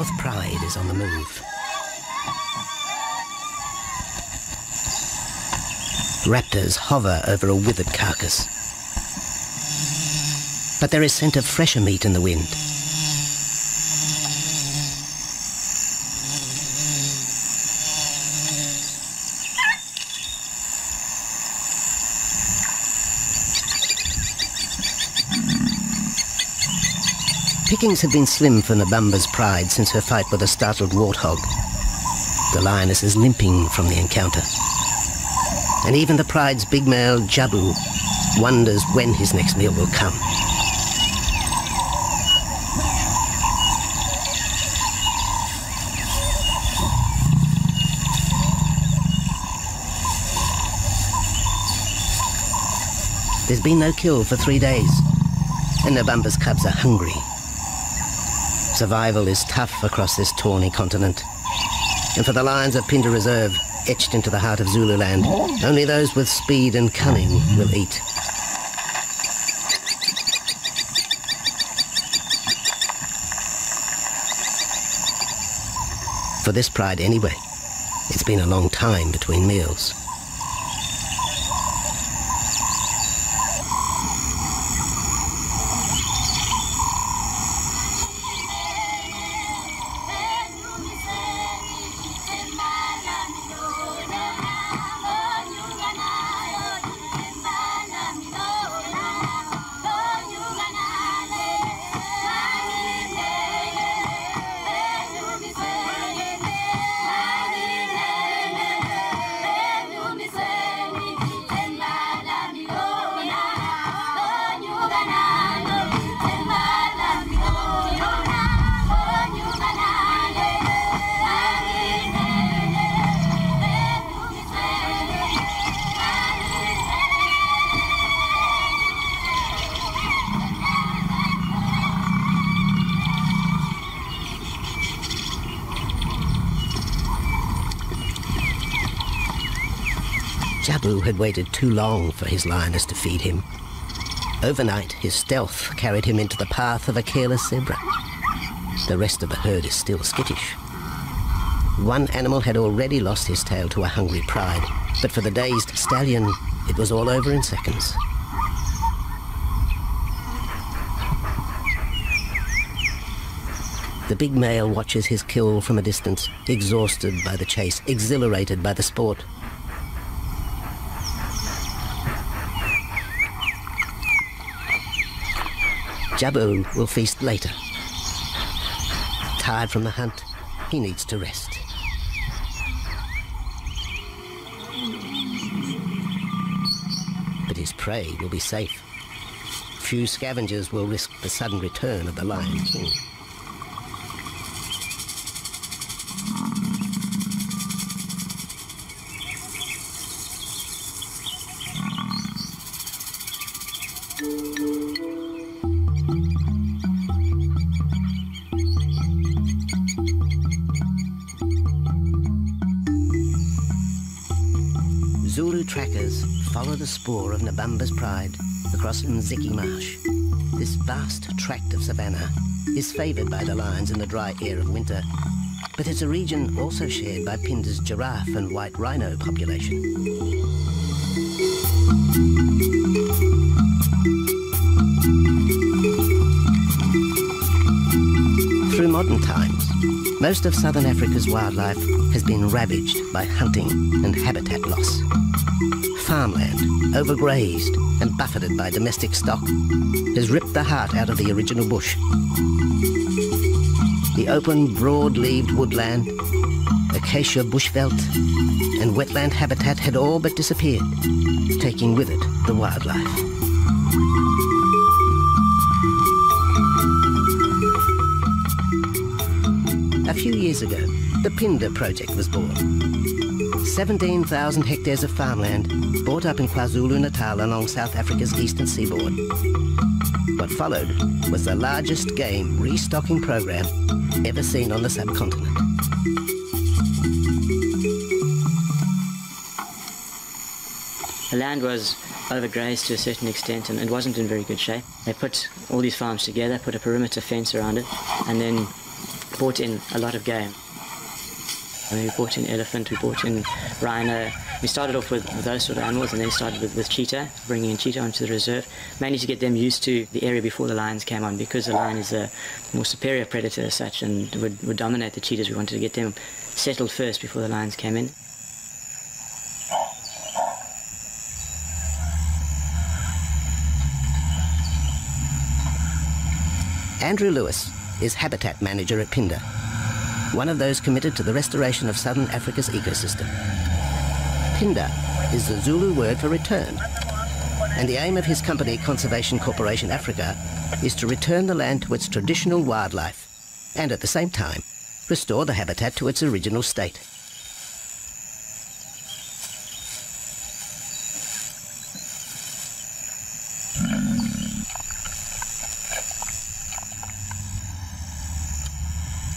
fourth pride is on the move. Raptors hover over a withered carcass. But there is scent of fresher meat in the wind. Pickings have been slim for Nabamba's pride since her fight with a startled warthog. The lioness is limping from the encounter. And even the pride's big male, Jabu, wonders when his next meal will come. There's been no kill for 3 days, and Nabamba's cubs are hungry. Survival is tough across this tawny continent, and for the lions of Pinda Reserve, etched into the heart of Zululand, only those with speed and cunning will eat. For this pride anyway, it's been a long time between meals. Jabu had waited too long for his lioness to feed him. Overnight, his stealth carried him into the path of a careless zebra. The rest of the herd is still skittish. One animal had already lost his tail to a hungry pride, but for the dazed stallion, it was all over in seconds. The big male watches his kill from a distance, exhausted by the chase, exhilarated by the sport. Jabu will feast later. Tired from the hunt, he needs to rest. But his prey will be safe. Few scavengers will risk the sudden return of the Lion King. Zulu trackers follow the spoor of Nabamba's pride across Nziki Marsh. This vast tract of savanna is favoured by the lions in the dry air of winter, but it's a region also shared by Pinda's giraffe and white rhino population. Through modern times, most of southern Africa's wildlife has been ravaged by hunting and habitat loss. Farmland, overgrazed and buffeted by domestic stock, has ripped the heart out of the original bush. The open, broad-leaved woodland, acacia bushveld, and wetland habitat had all but disappeared, taking with it the wildlife. A few years ago, the Pinda project was born. 17,000 hectares of farmland bought up in KwaZulu-Natal along South Africa's eastern seaboard. What followed was the largest game restocking program ever seen on the subcontinent. The land was overgrazed to a certain extent and it wasn't in very good shape. They put all these farms together, put a perimeter fence around it, and then brought in a lot of game. We brought in elephant, we brought in rhino. We started off with those sort of animals and then started with cheetah, bringing in cheetah onto the reserve, mainly to get them used to the area before the lions came on, because the lion is a more superior predator as such and would dominate the cheetahs. We wanted to get them settled first before the lions came in. Andrew Lewis is habitat manager at Phinda, one of those committed to the restoration of southern Africa's ecosystem. Phinda is the Zulu word for return, and the aim of his company, Conservation Corporation Africa, is to return the land to its traditional wildlife and at the same time restore the habitat to its original state.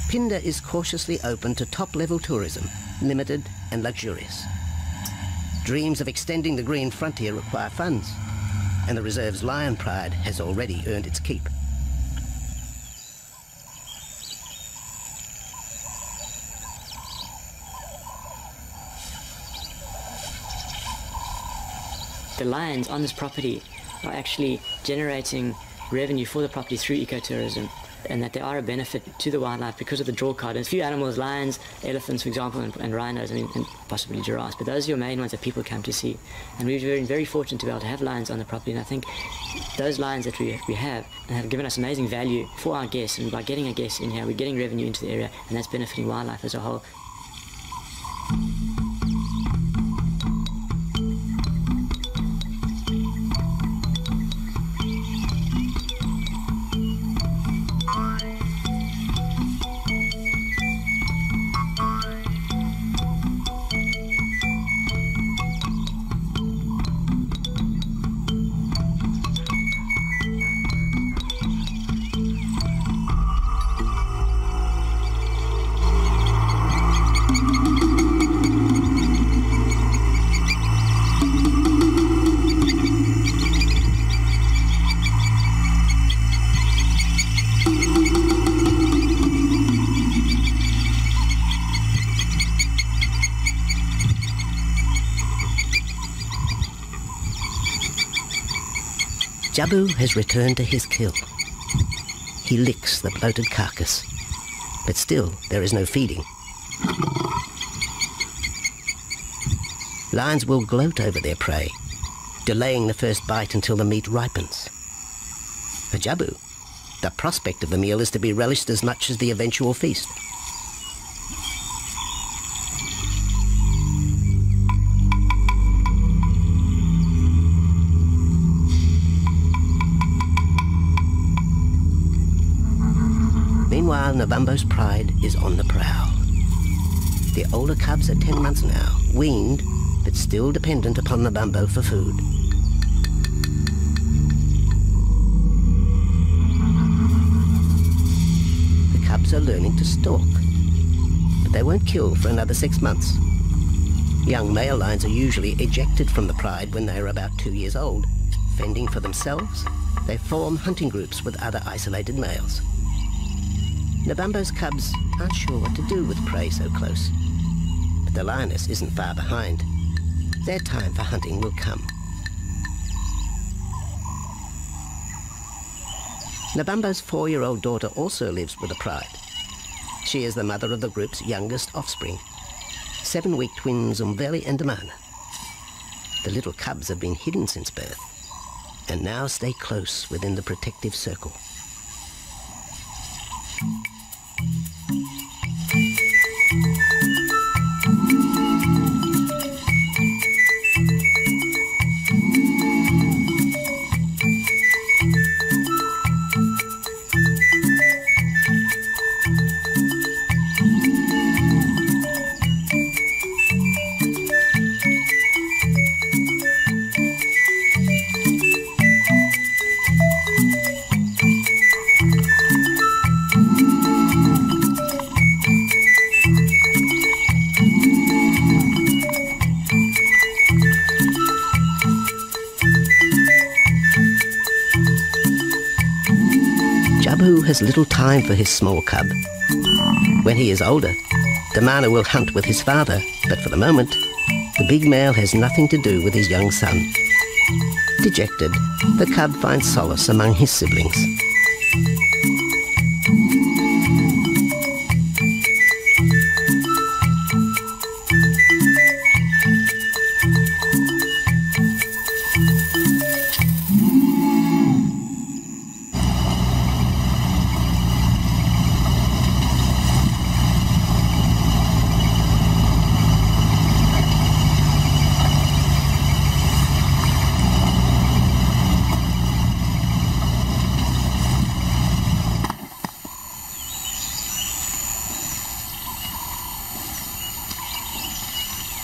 Phinda is cautiously open to top-level tourism, limited and luxurious. Dreams of extending the green frontier require funds, and the reserve's lion pride has already earned its keep. The lions on this property are actually generating revenue for the property through ecotourism, and that they are a benefit to the wildlife because of the draw card. There's a few animals, lions, elephants, for example, and rhinos, and possibly giraffes, but those are your main ones that people come to see. And we've been very fortunate to be able to have lions on the property, and I think those lions that we have given us amazing value for our guests, and by getting a guest in here, we're getting revenue into the area, and that's benefiting wildlife as a whole. Jabu has returned to his kill. He licks the bloated carcass, but still there is no feeding. Lions will gloat over their prey, delaying the first bite until the meat ripens. For Jabu, the prospect of the meal is to be relished as much as the eventual feast. Meanwhile, Nabambo's pride is on the prowl. The older cubs are 10 months now, weaned, but still dependent upon Nabambo for food. The cubs are learning to stalk, but they won't kill for another 6 months. Young male lions are usually ejected from the pride when they are about 2 years old. Fending for themselves, they form hunting groups with other isolated males. Nabambo's cubs aren't sure what to do with prey so close, but the lioness isn't far behind. Their time for hunting will come. Nabambo's 4-year-old daughter also lives with the pride. She is the mother of the group's youngest offspring, 7-week twins Umveli and Damana. The little cubs have been hidden since birth, and now stay close within the protective circle. babu has little time for his small cub. When he is older, the mana will hunt with his father, but for the moment, the big male has nothing to do with his young son. Dejected, the cub finds solace among his siblings.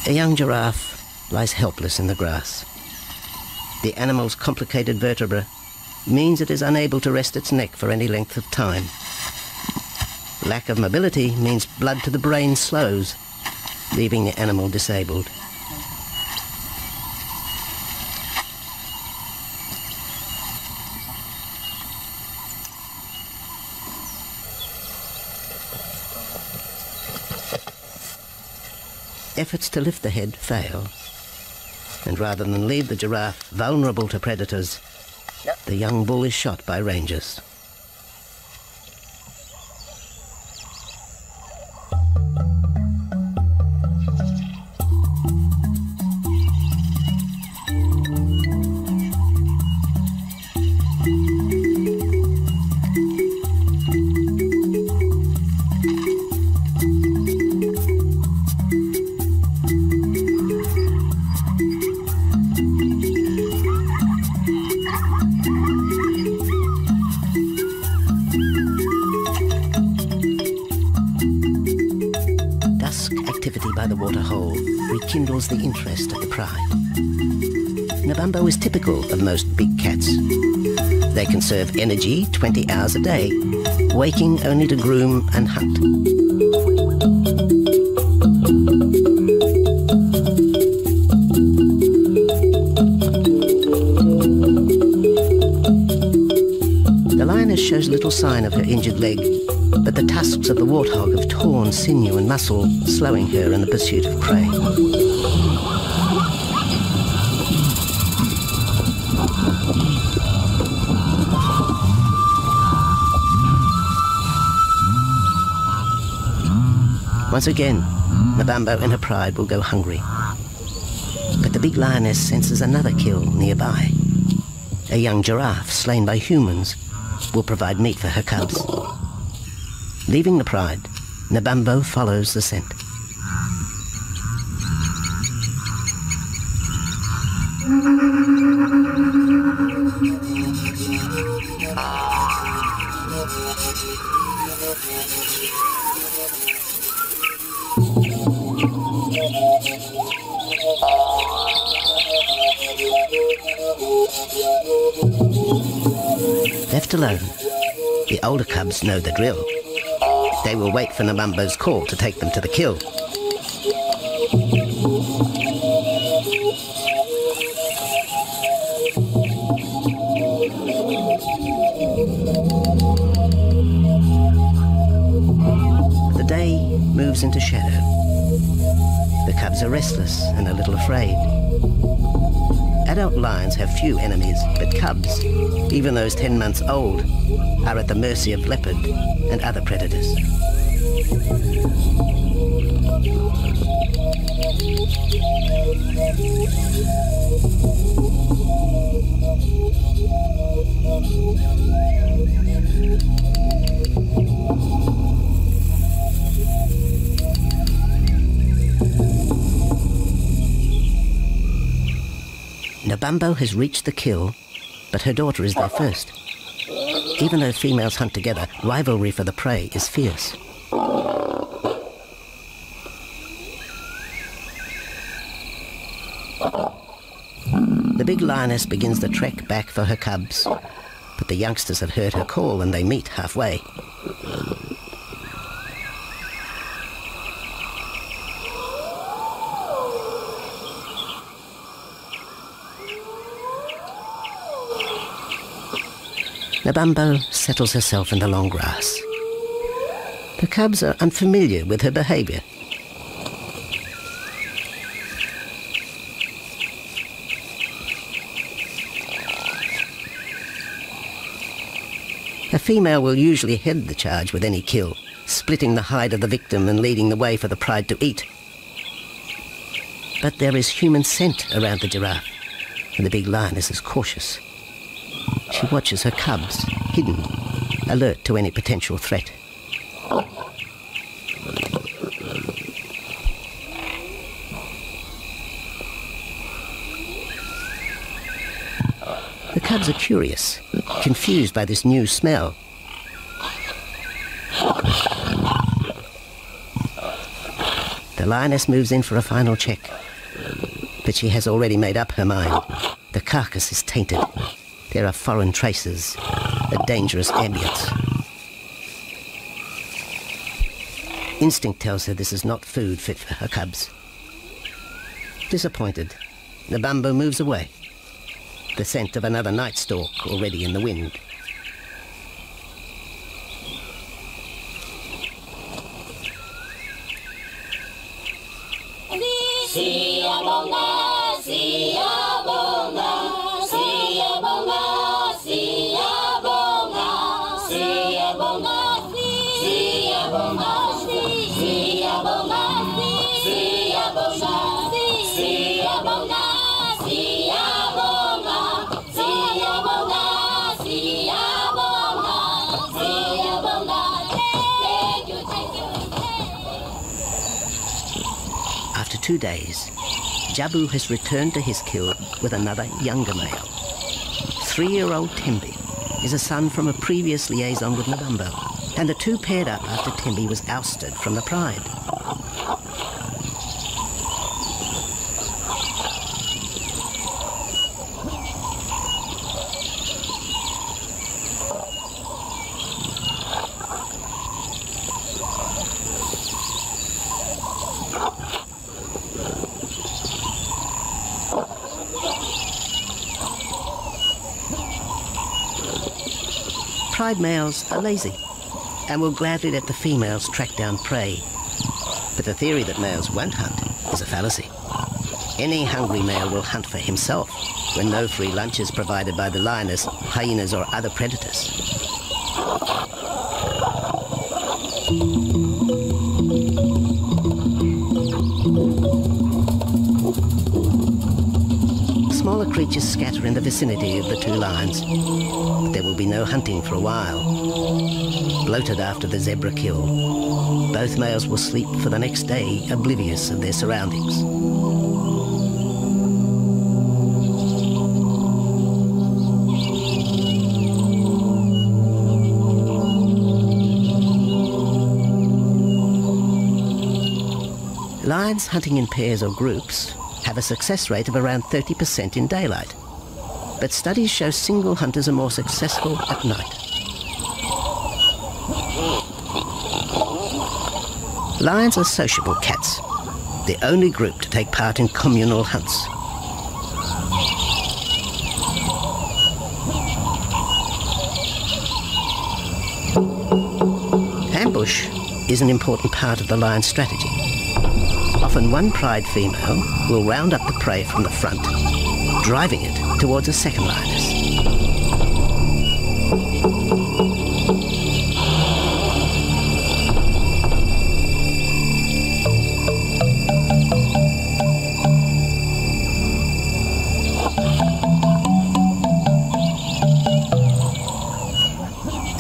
A young giraffe lies helpless in the grass. The animal's complicated vertebra means it is unable to rest its neck for any length of time. Lack of mobility means blood to the brain slows, leaving the animal disabled. Efforts to lift the head fail, and rather than leave the giraffe vulnerable to predators, the young bull is shot by rangers. By the waterhole rekindles the interest of the pride. Nabambo is typical of most big cats. They conserve energy 20 hours a day, waking only to groom and hunt. The lioness shows little sign of her injured leg, but the tusks of the warthog have torn sinew and muscle, slowing her in the pursuit of prey. Once again, Nabambo in her pride will go hungry. But the big lioness senses another kill nearby. A young giraffe slain by humans will provide meat for her cubs. Leaving the pride, Nabambo follows the scent. Left alone, the older cubs know the drill. They will wait for Nabambo's call to take them to the kill. The day moves into shadow. The cubs are restless and a little afraid. Adult lions have few enemies, but cubs, even those 10 months old, are at the mercy of leopard and other predators. Nabambo has reached the kill, but her daughter is there first. Even though females hunt together, rivalry for the prey is fierce. The big lioness begins the trek back for her cubs, but the youngsters have heard her call and they meet halfway. Nabambo settles herself in the long grass. The cubs are unfamiliar with her behaviour. A female will usually head the charge with any kill, splitting the hide of the victim and leading the way for the pride to eat. But there is human scent around the giraffe, and the big lioness is cautious. She watches her cubs, hidden, alert to any potential threat. The cubs are curious, confused by this new smell. The lioness moves in for a final check, but she has already made up her mind. The carcass is tainted. There are foreign traces, a dangerous ambience. Instinct tells her this is not food fit for her cubs. Disappointed, Nabambo moves away, the scent of another night stalk already in the wind. After 2 days, Jabu has returned to his kill with another younger male. 3-year-old Tembi is a son from a previous liaison with Nabambo, and the two paired up after Tembi was ousted from the pride. Pride males are lazy and will gladly let the females track down prey. But the theory that males won't hunt is a fallacy. Any hungry male will hunt for himself when no free lunch is provided by the lioness, hyenas or other predators. Smaller creatures scatter in the vicinity of the two lions. There will be no hunting for a while. Bloated after the zebra kill, both males will sleep for the next day, oblivious of their surroundings. Lions hunting in pairs or groups have a success rate of around 30% in daylight, but studies show single hunters are more successful at night. Lions are sociable cats, the only group to take part in communal hunts. Ambush is an important part of the lion's strategy. Often one pride female will round up the prey from the front, driving it towards a second lioness.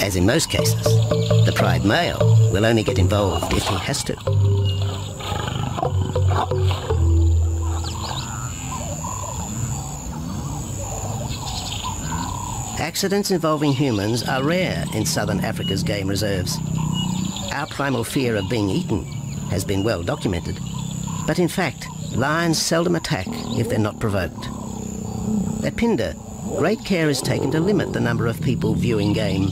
As in most cases, the pride male will only get involved if he has to. Accidents involving humans are rare in southern Africa's game reserves. Our primal fear of being eaten has been well documented, but in fact, lions seldom attack if they're not provoked. At Phinda, great care is taken to limit the number of people viewing game.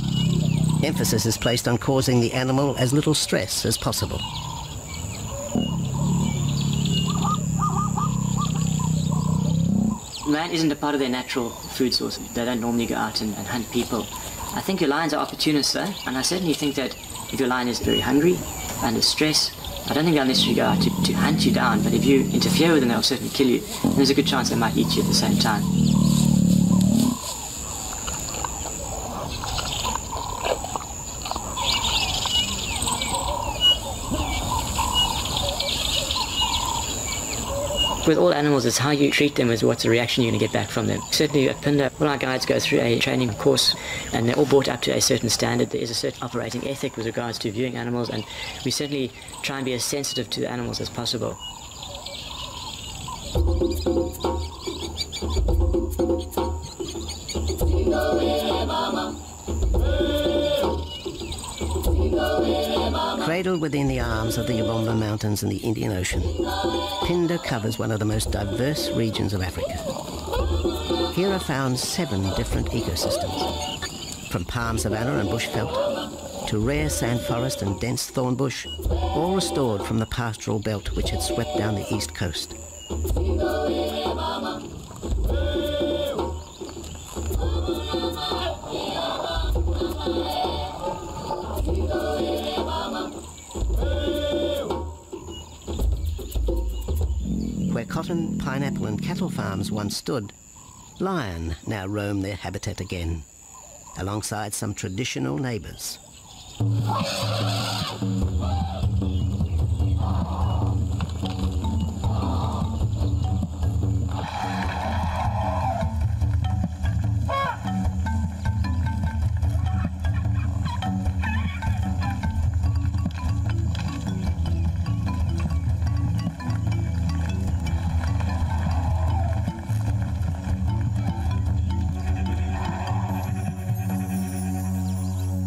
Emphasis is placed on causing the animal as little stress as possible. Man isn't a part of their natural food source. They don't normally go out and hunt people. I think your lions are opportunists though, and I certainly think that if your lion is very hungry, under stress, I don't think they'll necessarily go out to hunt you down, but if you interfere with them, they'll certainly kill you. And there's a good chance they might eat you at the same time. With all animals, it's how you treat them is what's the reaction you're going to get back from them. Certainly at Pinda, all our guides go through a training course and they're all brought up to a certain standard. There is a certain operating ethic with regards to viewing animals, and we certainly try and be as sensitive to the animals as possible. Cradled within the arms of the Ubomba Mountains and the Indian Ocean, Pinda covers one of the most diverse regions of Africa. Here are found 7 different ecosystems, from palm savanna and bushveld to rare sand forest and dense thorn bush, all restored from the pastoral belt which had swept down the east coast. Where cotton, pineapple and cattle farms once stood, lion now roam their habitat again, alongside some traditional neighbours.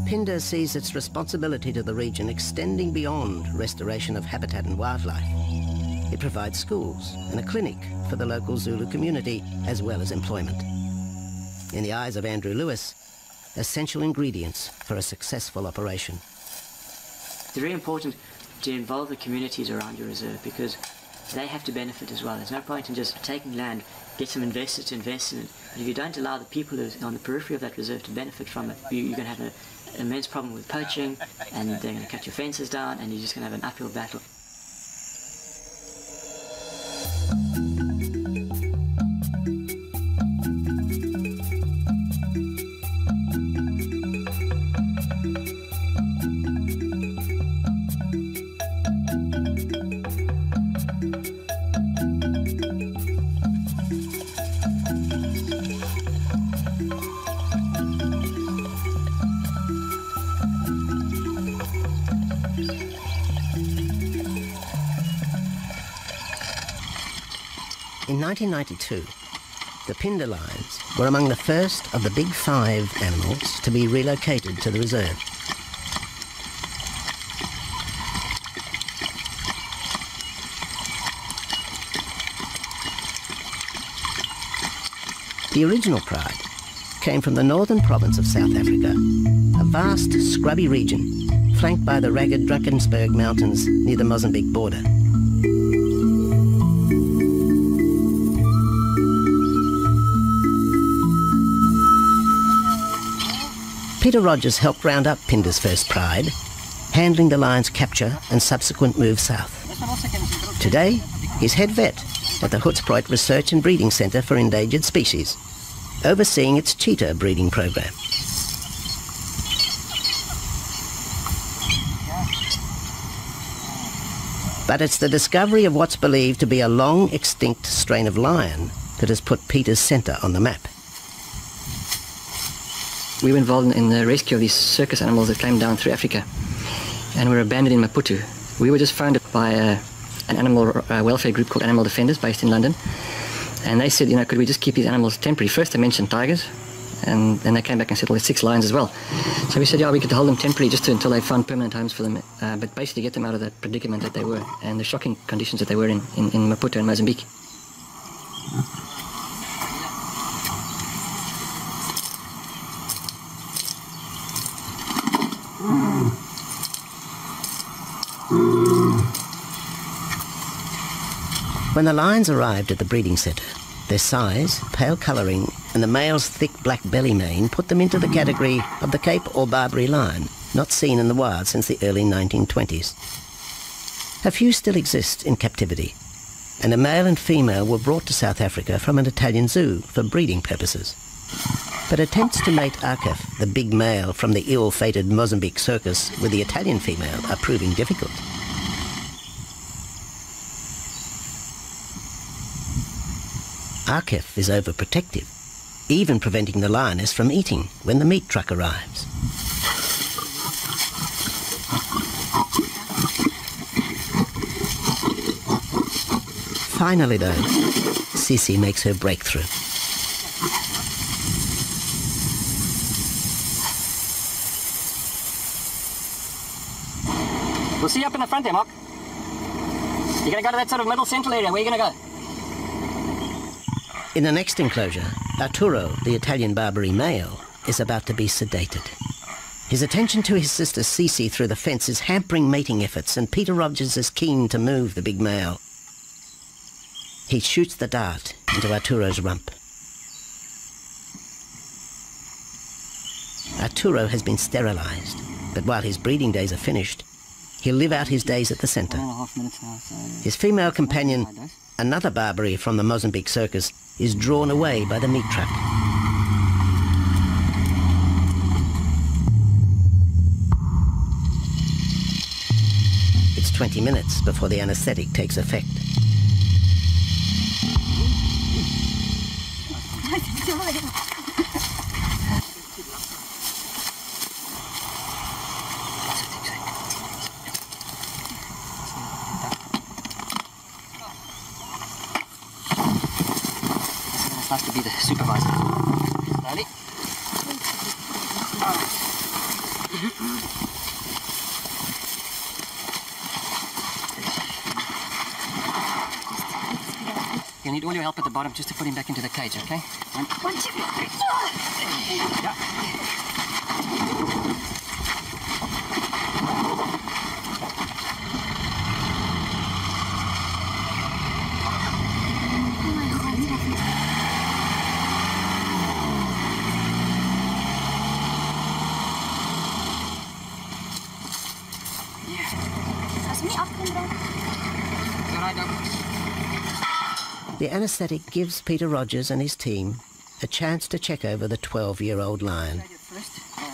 Pinda sees its responsibility to the region extending beyond restoration of habitat and wildlife. It provides schools and a clinic for the local Zulu community, as well as employment. In the eyes of Andrew Lewis, essential ingredients for a successful operation. It's very important to involve the communities around your reserve because they have to benefit as well. There's no point in just taking land, get some investors to invest in it, but if you don't allow the people who are on the periphery of that reserve to benefit from it, you're going to have an immense problem with poaching, and they're going to cut your fences down, and you're just going to have an uphill battle. In 1992, the Pinda lions were among the first of the big 5 animals to be relocated to the reserve. The original pride came from the northern province of South Africa, a vast scrubby region flanked by the ragged Drakensberg Mountains near the Mozambique border. Peter Rogers helped round up Pinda's first pride, handling the lion's capture and subsequent move south. Today, he's head vet at the Hoedspruit Research and Breeding Centre for Endangered Species, overseeing its cheetah breeding program. But it's the discovery of what's believed to be a long extinct strain of lion that has put Peter's centre on the map. We were involved in the rescue of these circus animals that came down through Africa and were abandoned in Maputo. We were just founded by an animal welfare group called Animal Defenders based in London, and they said, could we just keep these animals temporary? First they mentioned tigers, and then they came back and said, well, there's 6 lions as well. So we said, yeah, we could hold them temporarily just until they found permanent homes for them, but basically get them out of that predicament that they were and the shocking conditions that they were in Maputo and Mozambique. When the lions arrived at the breeding centre, Their size, pale colouring, and the male's thick black belly mane put them into the category of the Cape or Barbary lion, not seen in the wild since the early 1920s. A few still exist in captivity, and a male and female were brought to South Africa from an Italian zoo for breeding purposes. But attempts to mate Arcaf, the big male from the ill-fated Mozambique circus, with the Italian female are proving difficult. Arcaf is overprotective, even preventing the lioness from eating when the meat truck arrives. Finally, though, Sissy makes her breakthrough. We'll see you up in the front there, Mark. You're going to go to that sort of middle central area. Where are you going to go? In the next enclosure, Arturo, the Italian Barbary male, is about to be sedated. His attention to his sister Cece through the fence is hampering mating efforts, and Peter Rogers is keen to move the big male. He shoots the dart into Arturo's rump. Arturo has been sterilized, but while his breeding days are finished, he'll live out his days at the centre. 1.5 minutes now, so... His female companion, another Barbary from the Mozambique circus, is drawn away by the meat truck. It's 20 minutes before the anaesthetic takes effect. It's nice to be the supervisor. Slowly. You'll need all your help at the bottom just to put him back into the cage, okay? One, two, three. Yeah. The anaesthetic gives Peter Rogers and his team a chance to check over the 12-year-old lion.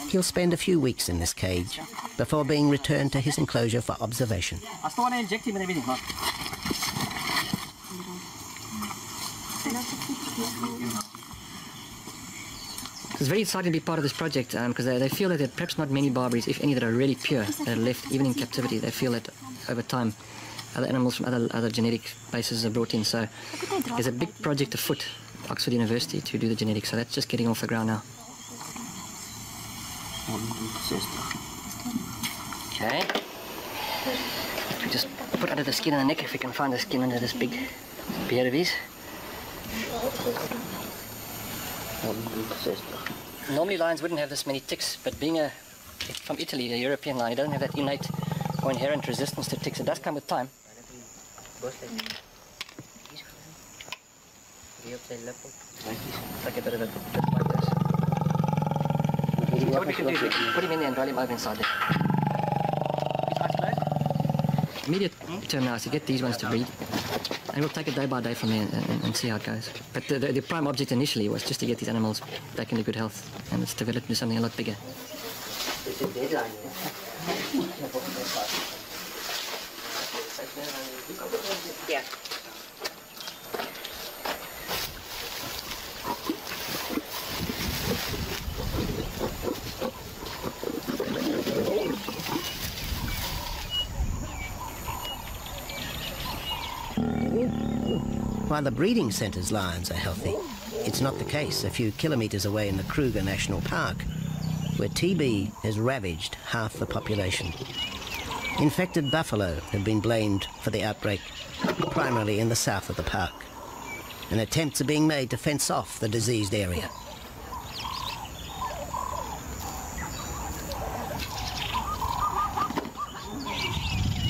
He'll spend a few weeks in this cage before being returned to his enclosure for observation. I still want to inject him and everything, Mark. It's very exciting to be part of this project because they feel that there are perhaps not many Barbaries, if any, that are really pure, that are left even in captivity. They feel that over time other animals from other genetic bases are brought in. So there's a big project afoot, Oxford University, to do the genetics. So that's just getting off the ground now. Okay. We just put under the skin and the neck if we can find the skin under this big beard of his. Normally lions wouldn't have this many ticks, but being from Italy, a European lion, he doesn't have that innate or inherent resistance to ticks. It does come with time. Like a bit of a bit like this. What we can do is put him in there and roll him over inside there. Immediate term now is to get these ones to breed, and we'll take it day by day from there and see how it goes. But the prime object initially was just to get these animals back into good health, and it's developed into something a lot bigger. Yeah. While the breeding centre's lions are healthy, it's not the case a few kilometres away in the Kruger National Park, where TB has ravaged half the population. Infected buffalo have been blamed for the outbreak, primarily in the south of the park, and attempts are being made to fence off the diseased area.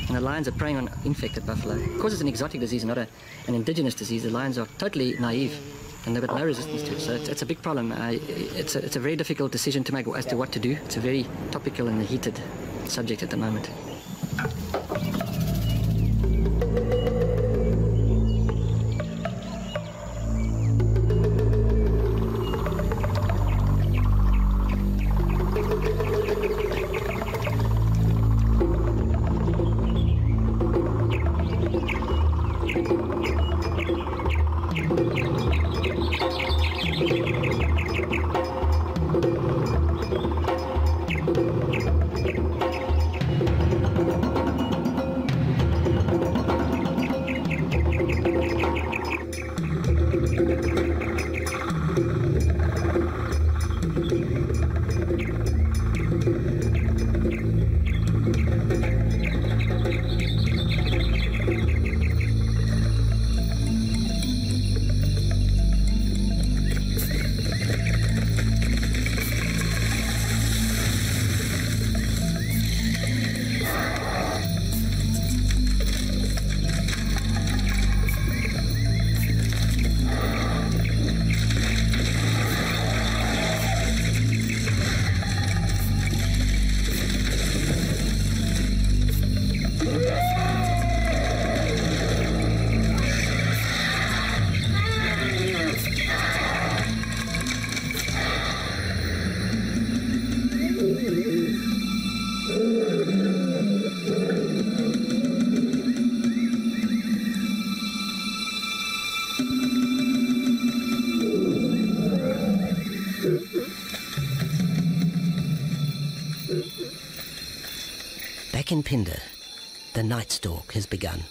And the lions are preying on infected buffalo. Because it's an exotic disease and not an indigenous disease, the lions are totally naive and they've got no resistance to it. So it's a big problem. It's a very difficult decision to make as to what to do. It's a very topical and heated subject at the moment. Back in Phinda, the night stalk has begun.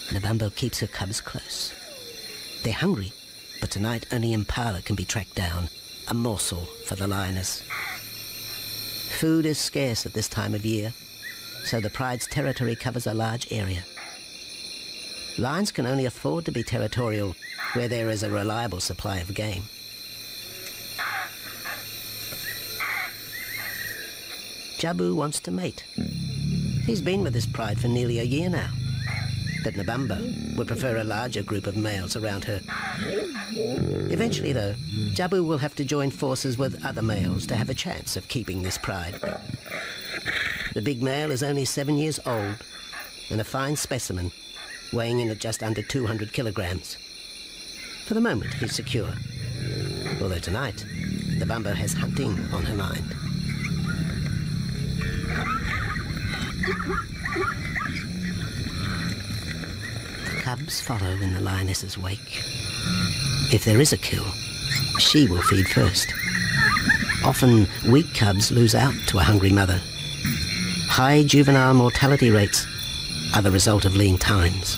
Nabambo keeps her cubs close. They're hungry, but tonight only impala can be tracked down, a morsel for the lioness. Food is scarce at this time of year, so the pride's territory covers a large area. Lions can only afford to be territorial where there is a reliable supply of game. Jabu wants to mate. He's been with his pride for nearly a year now. But Nabambo would prefer a larger group of males around her. Eventually, though, Jabu will have to join forces with other males to have a chance of keeping this pride. The big male is only 7 years old and a fine specimen, weighing in at just under 200 kilograms. For the moment, he's secure. Although tonight, Nabambo has hunting on her mind. The cubs follow in the lioness's wake. If there is a kill, she will feed first. Often, weak cubs lose out to a hungry mother. High juvenile mortality rates are the result of lean times.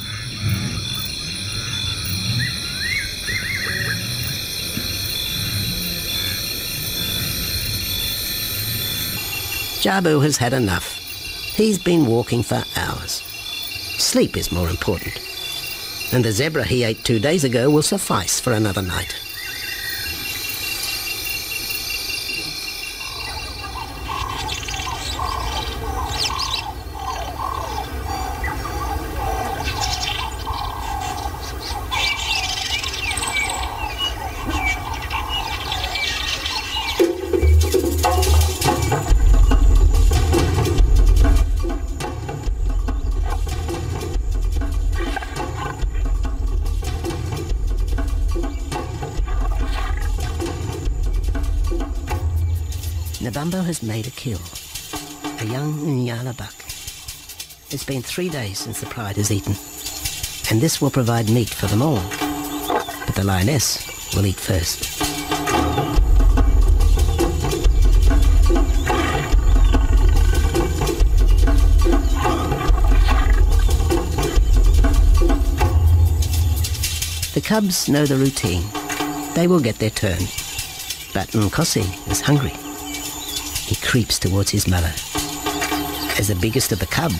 Jabu has had enough. He's been walking for hours. Sleep is more important. And the zebra he ate 2 days ago will suffice for another night. Nabambo has made a kill, a young Nyala buck. It's been 3 days since the pride has eaten, and this will provide meat for them all. But the lioness will eat first. The cubs know the routine. They will get their turn. But Nkosi is hungry. He creeps towards his mother. As the biggest of the cub,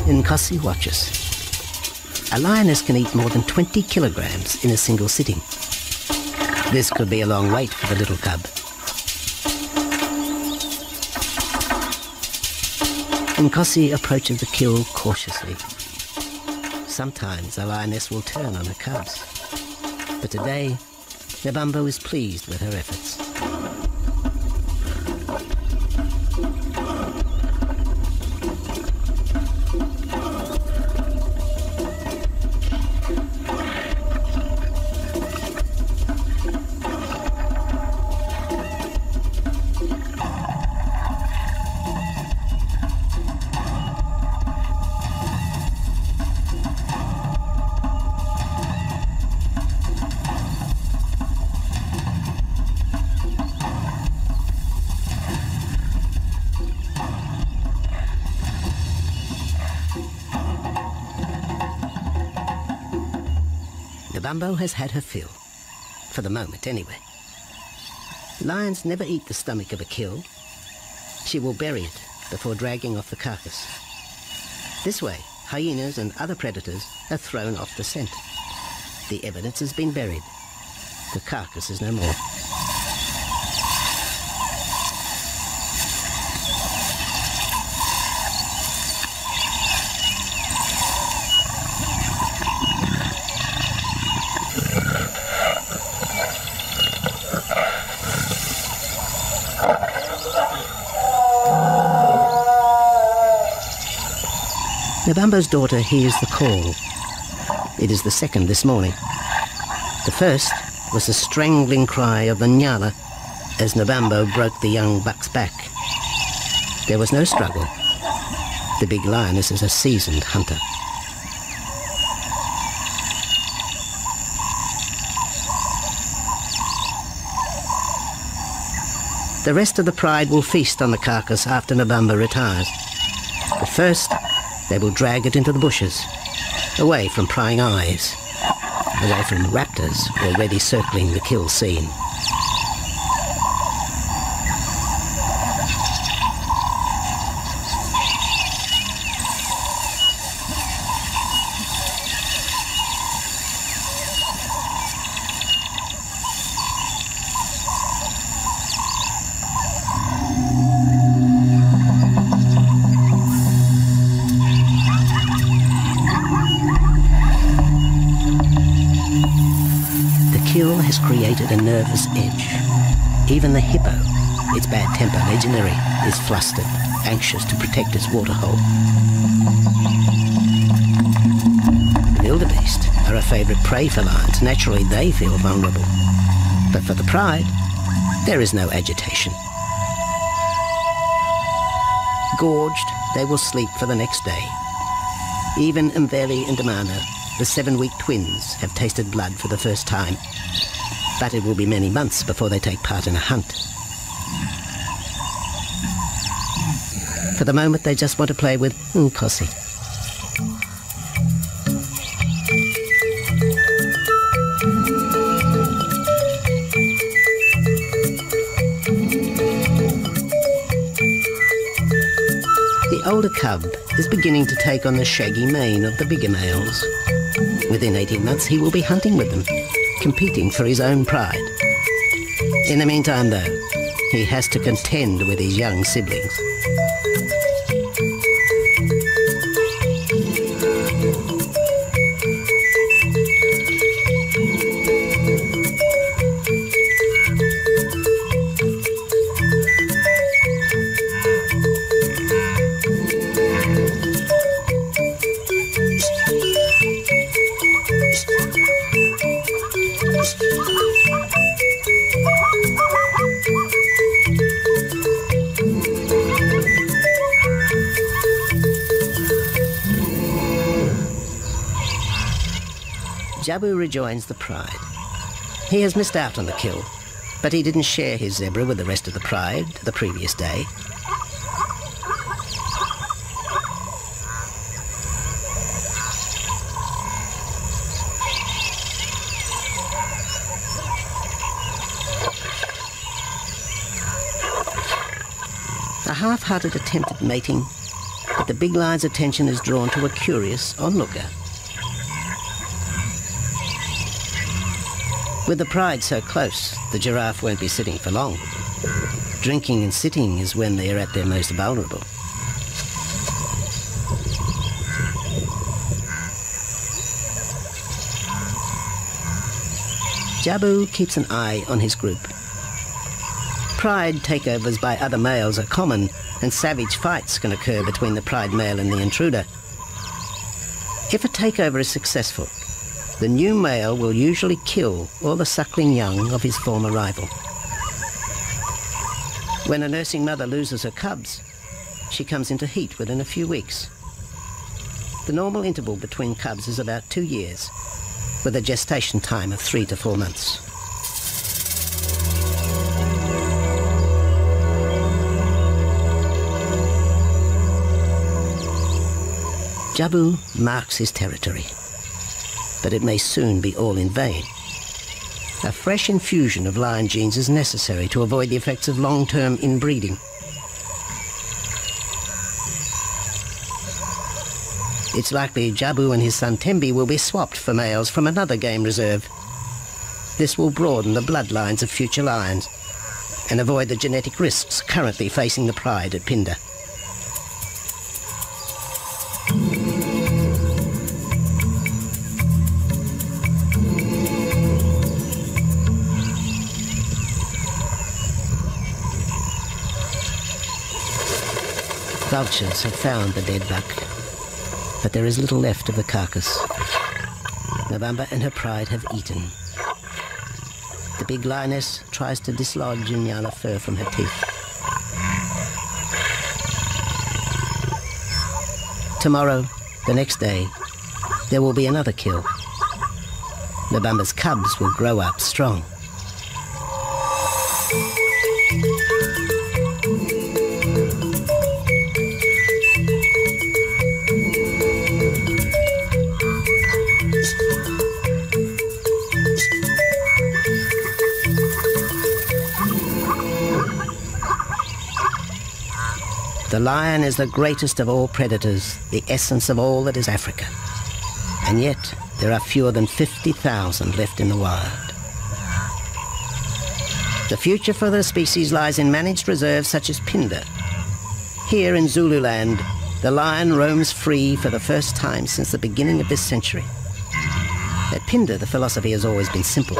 Nkosi watches. A lioness can eat more than 20 kilograms in a single sitting. This could be a long wait for the little cub. Nkosi approaches the kill cautiously. Sometimes a lioness will turn on her cubs, but today Nabambo is pleased with her efforts. Nabambo has had her fill, for the moment anyway. Lions never eat the stomach of a kill. She will bury it before dragging off the carcass. This way, hyenas and other predators are thrown off the scent. The evidence has been buried. The carcass is no more. Nabambo's daughter hears the call. It is the second this morning. The first was the strangling cry of the Nyala as Nabambo broke the young buck's back. There was no struggle. The big lioness is a seasoned hunter. The rest of the pride will feast on the carcass after Nabambo retires. But first, they will drag it into the bushes, away from prying eyes, away from raptors already circling the kill scene. Kill has created a nervous edge. Even the hippo, its bad temper legionary, is flustered, anxious to protect its waterhole. Wildebeest are a favourite prey for lions. Naturally, they feel vulnerable. But for the pride, there is no agitation. Gorged, they will sleep for the next day. Even Mveli and Damana, the 7-week twins, have tasted blood for the first time. But it will be many months before they take part in a hunt. For the moment, they just want to play with Nkosi. The older cub is beginning to take on the shaggy mane of the bigger males. Within 18 months, he will be hunting with them, competing for his own pride. In the meantime, though, he has to contend with his young siblings. Jabu rejoins the pride. He has missed out on the kill, but he didn't share his zebra with the rest of the pride the previous day. A half-hearted attempt at mating, but the big lion's attention is drawn to a curious onlooker. With the pride so close, the giraffe won't be sitting for long. Drinking and sitting is when they are at their most vulnerable. Jabu keeps an eye on his group. Pride takeovers by other males are common, and savage fights can occur between the pride male and the intruder. If a takeover is successful, the new male will usually kill all the suckling young of his former rival. When a nursing mother loses her cubs, she comes into heat within a few weeks. The normal interval between cubs is about 2 years, with a gestation time of 3 to 4 months. Jabu marks his territory, but it may soon be all in vain. A fresh infusion of lion genes is necessary to avoid the effects of long-term inbreeding. It's likely Jabu and his son Tembi will be swapped for males from another game reserve. This will broaden the bloodlines of future lions and avoid the genetic risks currently facing the pride at Phinda. Vultures have found the dead buck, but there is little left of the carcass. November and her pride have eaten. The big lioness tries to dislodge Nyala fur from her teeth. Tomorrow, the next day, there will be another kill. November's cubs will grow up strong. The lion is the greatest of all predators, the essence of all that is Africa. And yet, there are fewer than 50,000 left in the wild. The future for the species lies in managed reserves such as Phinda. Here in Zululand, the lion roams free for the first time since the beginning of this century. At Phinda, the philosophy has always been simple.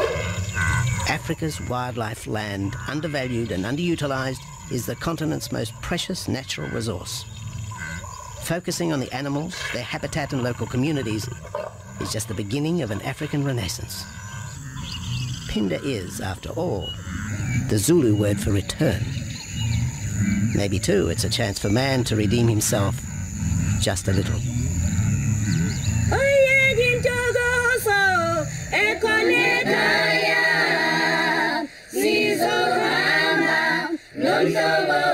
Africa's wildlife land, undervalued and underutilized, is the continent's most precious natural resource. Focusing on the animals, their habitat and local communities is just the beginning of an African renaissance. Phinda is, after all, the Zulu word for return. Maybe too, it's a chance for man to redeem himself just a little. Hallelujah.